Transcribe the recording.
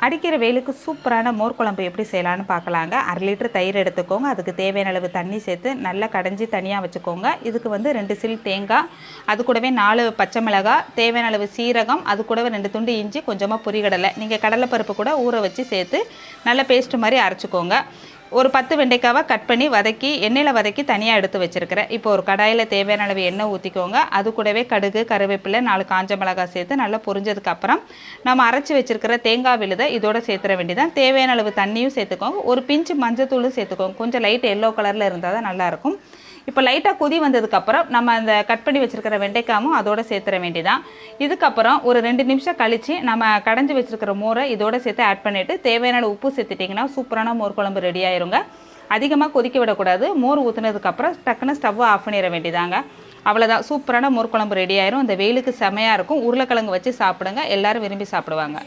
அடிக்கிற வெயிலுக்கு சூப்பரான மோர் குழம்பு எப்படி செய்யலான்னு பார்க்கலாங்க. 1/2 லிட்டர் தயிர் எடுத்துக்கோங்க. அதுக்கு தேவையான அளவு தண்ணி சேர்த்து நல்லா கடைஞ்சி தனியாக வச்சுக்கோங்க. இதுக்கு வந்து 2 சில் தேங்காய், அது கூடவே 4 பச்சை மிளகாய், தேவையான அளவு சீரகம், அது கூடவே 2 துண்டு இஞ்சி, கொஞ்சமாக பொரிகடலை, நீங்கள் கடலைப்பருப்பு கூட ஊற வச்சு சேர்த்து நல்லா பேஸ்ட் மாதிரி அரைச்சிக்கோங்க. ஒரு 10 வெண்டைக்காவை கட் பண்ணி வதக்கி எண்ணெயில் வதக்கி தனியாக எடுத்து வச்சுருக்கிறேன். இப்போ ஒரு கடாயில் தேவையான அளவு எண்ணெய் ஊற்றிக்கோங்க. அது கூடவே கடுகு, கருவேப்பிலை, 4 காஞ்ச மிளகாய் சேர்த்து நல்லா பொரிஞ்சதுக்கப்புறம் நம்ம அரைச்சி வச்சுருக்கிற தேங்காய் விழுதை இதோட சேர்த்துற வேண்டியதான். தேவையான அளவு தண்ணியும் சேர்த்துக்கோங்க. ஒரு பிஞ்சு மஞ்சத்தூளும் சேர்த்துக்கோங்க. கொஞ்சம் லைட் எல்லோ கலரில் இருந்தால் தான் நல்லாயிருக்கும். இப்போ லைட்டாக கொதி வந்ததுக்கப்புறம் நம்ம அந்த கட் பண்ணி வச்சுருக்கிற வெண்டைக்காயும் அதோடு சேர்த்துற வேண்டியதான். இதுக்கப்புறம் ஒரு 2 நிமிஷம் கழித்து நம்ம கடைஞ்சி வச்சுருக்கிற மோரை இதோட சேர்த்து ஆட் பண்ணிவிட்டு தேவையான உப்பு சேர்த்துட்டிங்கன்னா சூப்பரான மோர் குழம்பு ரெடி ஆயிருங்க. அதிகமாக கொதிக்க விடக்கூடாது. மோர் ஊற்றுனதுக்கப்புறம் டக்குன்னு ஸ்டவ்வை ஆஃப் பண்ணிட வேண்டியதாங்க. அவ்வளோதான், சூப்பரான மோர் குழம்பு ரெடி ஆயிரும். இந்த வெயிலுக்கு செமையாக இருக்கும். உருளைக்கிழங்கு வச்சு சாப்பிடுங்க, எல்லோரும் விரும்பி சாப்பிடுவாங்க.